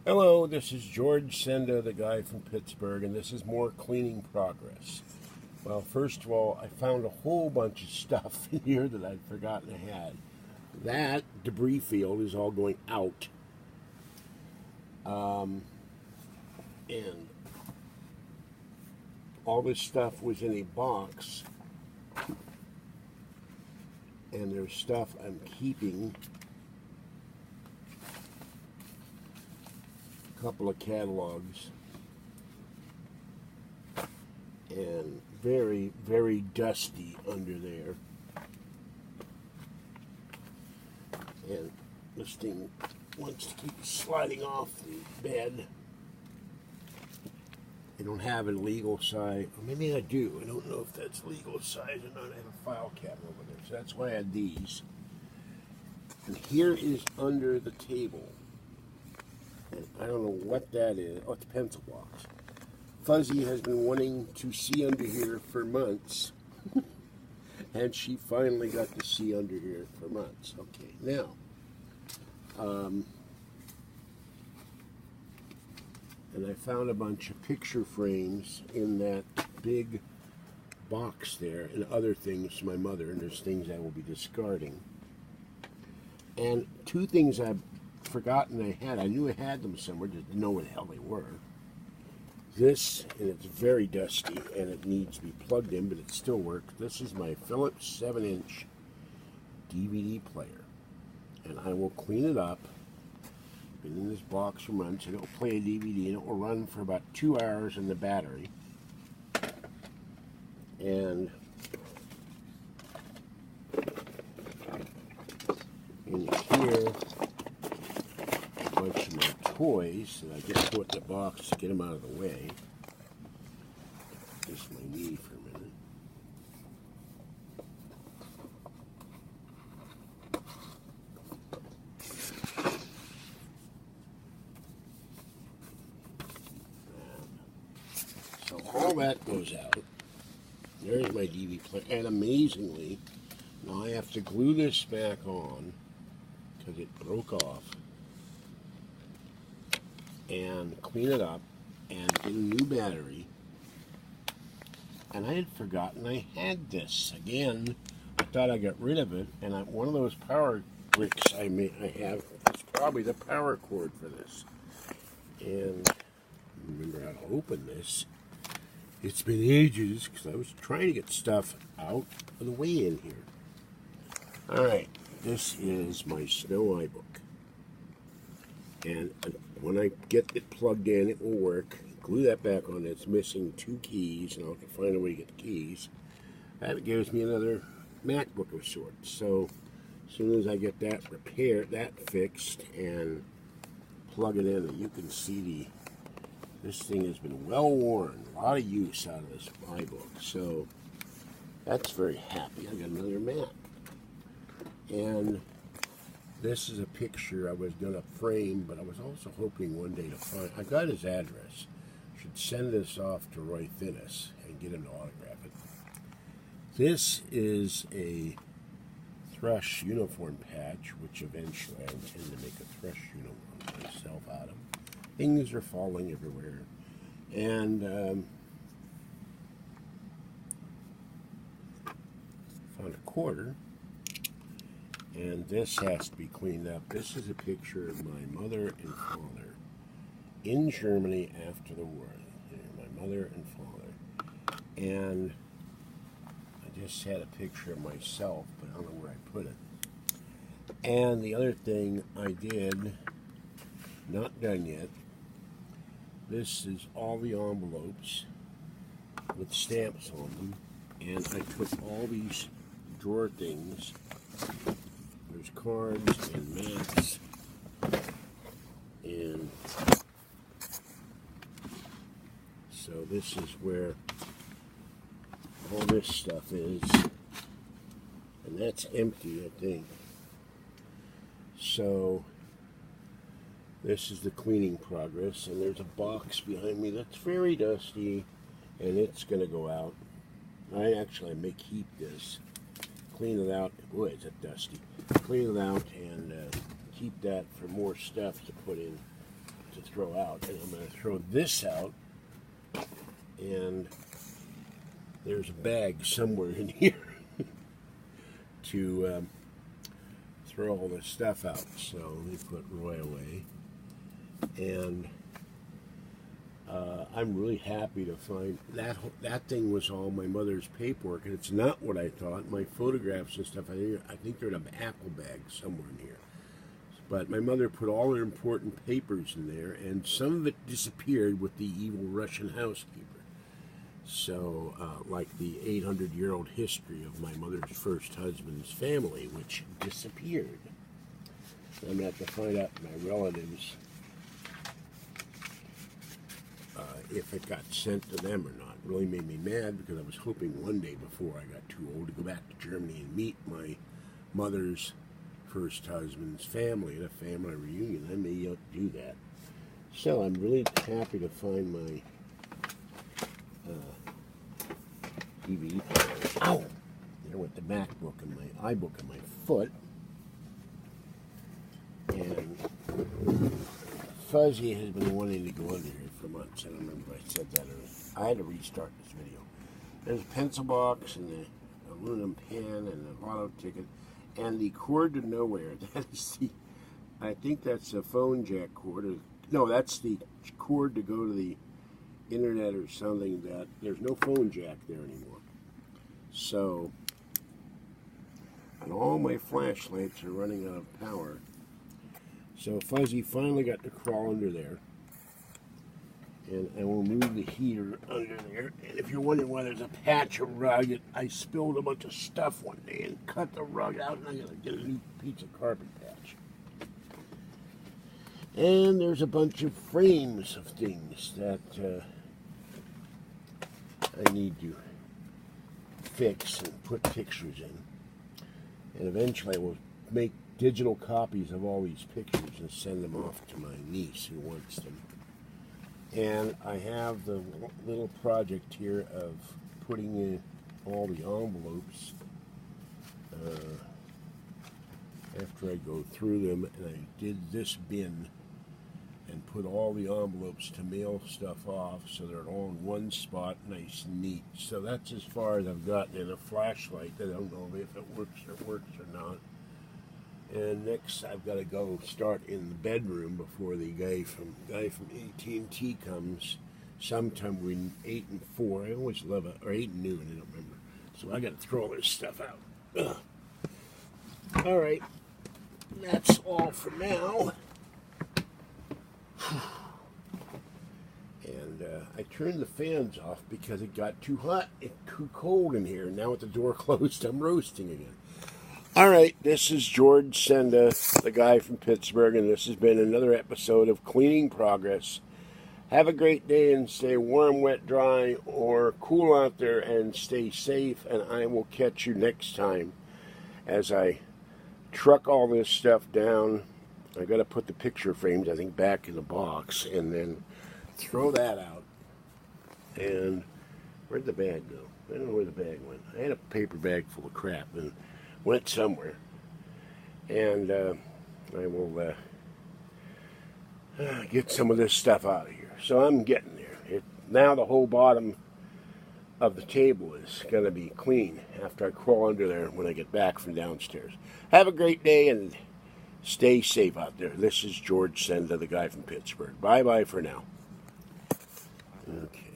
Hello, this is George Senda, the guy from Pittsburgh, and this is more cleaning progress. Well, first of all, I found a whole bunch of stuff in here that I'd forgotten I had. That debris field is all going out. And all this stuff was in a box, and there's stuff I'm keeping. A couple of catalogs. And very, very dusty under there. And this thing wants to keep sliding off the bed. I don't have a legal size, or maybe I do. I don't know if that's legal size or not. I have a file cabinet over there, so that's why I had these. And here is under the table. And I don't know what that is. Oh, it's a pencil box. Fuzzy has been wanting to see under here for months. And she finally got to see under here for months. Okay, now. And I found a bunch of picture frames in that big box there and other things to my mother, and there's things I will be discarding. And two things I've forgotten I had. I knew I had them somewhere, just didn't know where the hell they were. This, and it's very dusty, and it needs to be plugged in, but it still works. This is my Phillips 7-inch DVD player, and I will clean it up. Been in this box for months, and it will play a DVD, and it will run for about 2 hours in the battery. And in here, a bunch of my toys that I just put in the box to get them out of the way. Just my knee for a minute. So all that goes out. There's my DVD player, and amazingly, now I have to glue this back on because it broke off, and clean it up and get a new battery. And I had forgotten I had this. Again, I thought I got rid of it, and one of those power bricks I have is probably the power cord for this. And I remember how to open this. It's been ages because I was trying to get stuff out of the way in here. Alright, this is my Snow Ibook. And when I get it plugged in, it will work. Glue that back on. It's missing 2 keys, and I'll have to find a way to get the keys. That gives me another MacBook of sorts. So as soon as I get that repaired, that fixed, and plug it in, and you can see this thing has been well worn. A lot of use out of this iBook. So that's very happy. I got another Mac. And this is a picture I was going to frame, but I was also hoping one day to find. I got his address. Should send this off to Roy Finnis and get him to autograph it. This is a thrush uniform patch, which eventually I intend to make a thrush uniform myself out of. Things are falling everywhere. And found a quarter. And this has to be cleaned up. This is a picture of my mother and father in Germany after the war. My mother and father. And I just had a picture of myself, but I don't know where I put it. And the other thing I did, not done yet, this is all the envelopes with stamps on them. And I put all these drawer things. There's cards and maps, and so this is where all this stuff is, and that's empty, I think. So this is the cleaning progress, and there's a box behind me that's very dusty, and it's going to go out. I may keep this. Clean it out. Boy, is it dusty. Clean it out and keep that for more stuff to put in to throw out, and I'm going to throw this out, and there's a bag somewhere in here to throw all this stuff out. So let me put Roy away, and I'm really happy to find that thing was all my mother's paperwork, and it's not what I thought. My photographs and stuff, I think they're in an apple bag somewhere in here. But my mother put all her important papers in there, and some of it disappeared with the evil Russian housekeeper. So, like the 800-year-old history of my mother's first husband's family, which disappeared. I'm going to have to find out my relatives if it got sent to them or not. It really made me mad because I was hoping one day before I got too old to go back to Germany and meet my mother's first husband's family at a family reunion. I may do that. So I'm really happy to find my DVD player. Ow! There went the MacBook and my iBook in my foot. And Fuzzy has been wanting to go under here for months. I don't remember if I said that or I had to restart this video. There's a pencil box and the aluminum pen and the lotto ticket and the cord to nowhere. That is the, I think that's a phone jack cord. No, that's the cord to go to the internet or something. That there's no phone jack there anymore. So, and all my flashlights are running out of power. So Fuzzy finally got to crawl under there. And I will move the heater under there. And if you're wondering why there's a patch of rug, I spilled a bunch of stuff one day and cut the rug out, and I'm going to get a new piece of carpet patch. And there's a bunch of frames of things that I need to fix and put pictures in. And eventually I will make digital copies of all these pictures and send them off to my niece who wants them. And I have the little project here of putting in all the envelopes after I go through them, and I did this bin and put all the envelopes to mail stuff off so they're all in one spot, nice and neat. So that's as far as I've gotten in a flashlight. I don't know if it works or not. And next I've got to go start in the bedroom before the guy from AT&T comes sometime between 8 and 4. I always love it, or 8 and noon, I don't remember. So I got to throw all this stuff out. Ugh. All right, that's all for now. And I turned the fans off because it got too hot and too cold in here. Now with the door closed, I'm roasting again. All right, this is George Senda, the guy from Pittsburgh, and this has been another episode of Cleaning Progress. Have a great day and stay warm, wet, dry, or cool out there and stay safe, and I will catch you next time as I truck all this stuff down. I got to put the picture frames, I think, back in the box and then throw that out. And where'd the bag go? I don't know where the bag went. I had a paper bag full of crap and went somewhere. And I will get some of this stuff out of here. So I'm getting there. Now the whole bottom of the table is going to be clean after I crawl under there when I get back from downstairs. Have a great day and stay safe out there. This is George Senda, the guy from Pittsburgh. Bye-bye for now. Okay.